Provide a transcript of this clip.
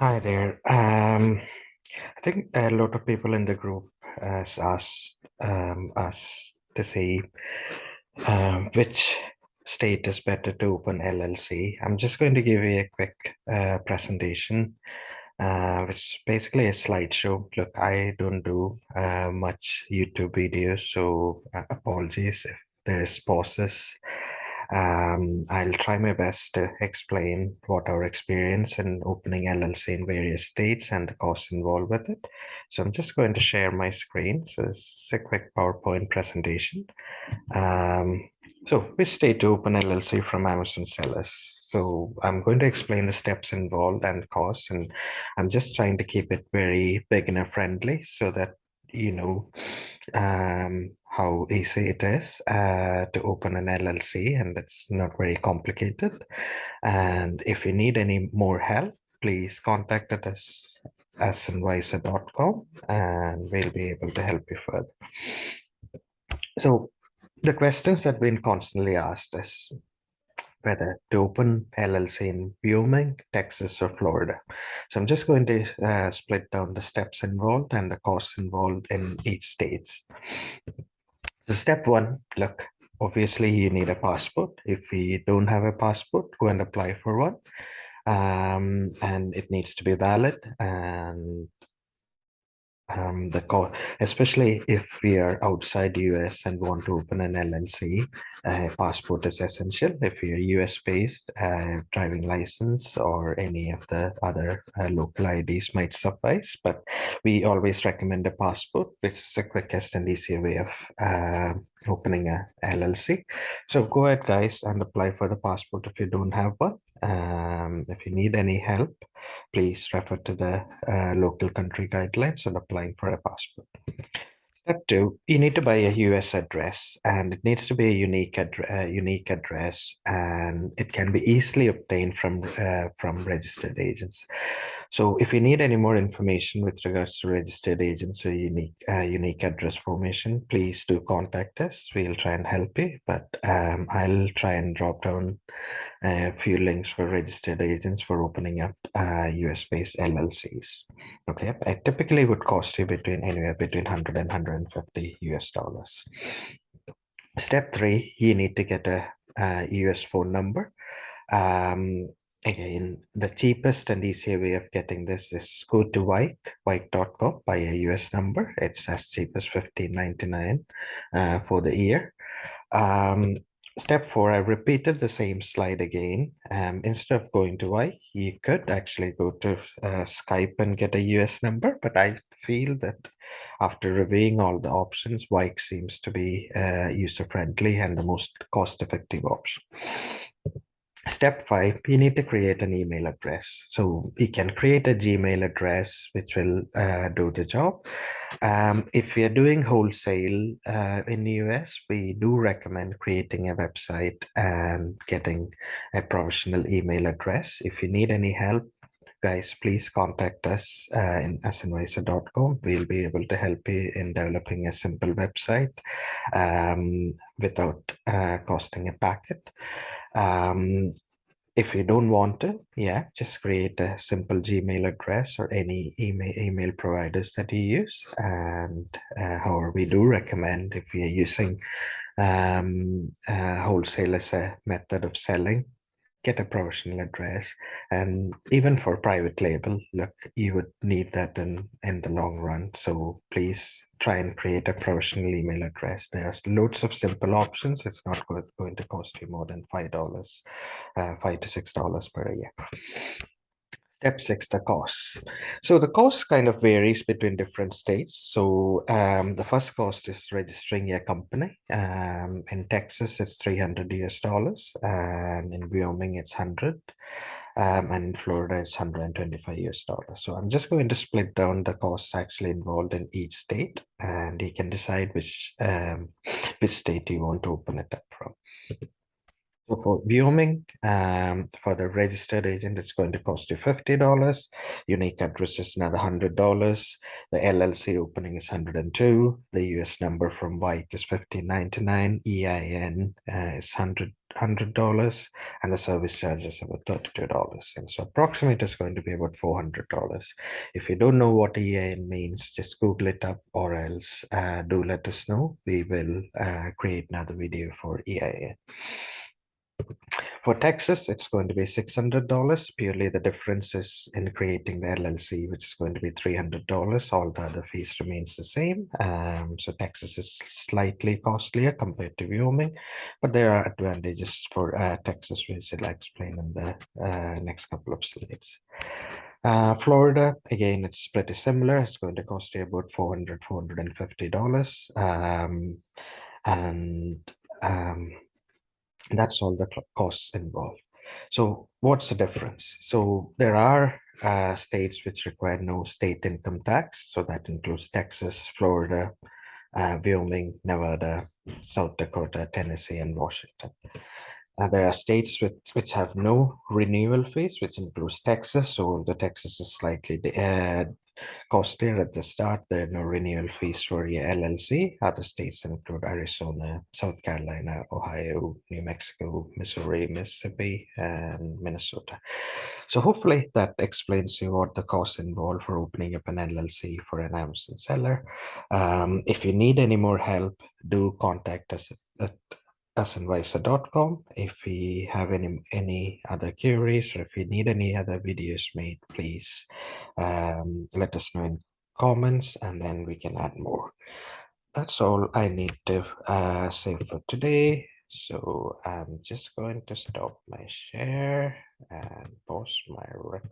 Hi there. I think a lot of people in the group has asked us to see which state is better to open LLC. I'm just going to give you a quick presentation, which is basically a slideshow. Look, I don't do much YouTube videos, so apologies if there's pauses. I'll try my best to explain what our experience in opening LLC in various states and the costs involved with it. So I'm just going to share my screen. So it's a quick PowerPoint presentation. So which state to open LLC from Amazon sellers? So I'm going to explain the steps involved and costs, and I'm just trying to keep it very beginner friendly so that you know how easy it is to open an LLC, and it's not very complicated. And if you need any more help, please contact us at asinwiser.com and we'll be able to help you further. So the questions that have been constantly asked is whether to open LLC in Wyoming, Texas, or Florida. So I'm just going to split down the steps involved and the costs involved in each state. So step one, look, obviously you need a passport. If you don't have a passport, go and apply for one. And it needs to be valid, and especially if we are outside US and want to open an LLC, passport is essential. If you're US based, driving license or any of the other local IDs might suffice, but we always recommend a passport, which is the quickest and easier way of opening a LLC. So go ahead, guys, and apply for the passport if you don't have one. If you need any help, please refer to the local country guidelines on applying for a passport. Step two, you need to buy a US address, and it needs to be a unique address, and it can be easily obtained from registered agents. So if you need any more information with regards to registered agents or unique address formation, please do contact us. We'll try and help you, but I'll try and drop down a few links for registered agents for opening up US-based LLCs. Okay, it typically would cost you anywhere between 100 and 150 US dollars. Step three, you need to get a US phone number. Again, the cheapest and easier way of getting this is go to Wyke.com, buy a US number. It's as cheap as $15.99 for the year. Step four, I repeated the same slide again. Instead of going to Wyke, you could actually go to Skype and get a US number, but I feel that after reviewing all the options, Wyke seems to be user-friendly and the most cost-effective option. Step five, you need to create an email address. So you can create a Gmail address, which will do the job. If you're doing wholesale in the US, we do recommend creating a website and getting a professional email address. If you need any help, guys, please contact us in asinwiser.com. We'll be able to help you in developing a simple website without costing a packet. If you don't want to, just create a simple Gmail address or any email providers that you use. And however, we do recommend if you're using wholesale as a method of selling, get a professional address. And even for private label, look, you would need that in the long run. So please try and create a professional email address. There's loads of simple options. It's not going to cost you more than $5, $5 to $6 per year. Step six, the costs. So the cost kind of varies between different states. So the first cost is registering your company. In Texas, it's 300 US dollars, and in Wyoming, it's 100. And in Florida, it's 125 US dollars. So I'm just going to split down the costs actually involved in each state, and you can decide which state you want to open it up from. So for Wyoming, for the registered agent, it's going to cost you $50. Unique address is another $100. The LLC opening is 102. The US number from Wyke is 1599. EIN is $100, and the service charge is about $32. And so approximately it's going to be about $400. If you don't know what EIN means, just Google it up, or else do let us know. We will create another video for EIN. For Texas, it's going to be $600. Purely the difference is in creating the LLC, which is going to be $300. All the other fees remains the same. So Texas is slightly costlier compared to Wyoming, but there are advantages for Texas, which I'll explain in the next couple of slides. Florida, again, it's pretty similar. It's going to cost you about $450. And that's all the costs involved. So what's the difference? So there are states which require no state income tax. So that includes Texas, Florida, Wyoming, Nevada, South Dakota, Tennessee, and Washington. There are states which have no renewal fees, which includes Texas. So the Texas is slightly costlier at the start. There are no renewal fees for your LLC. Other states include Arizona, South Carolina, Ohio, New Mexico, Missouri, Mississippi, and Minnesota. So hopefully that explains you what the costs involved for opening up an LLC for an Amazon seller. If you need any more help, do contact us at Asinwiser.com. If we have any other queries, or if you need any other videos made, please let us know in comments, and then we can add more. That's all I need to say for today. So I'm just going to stop my share and pause my recording.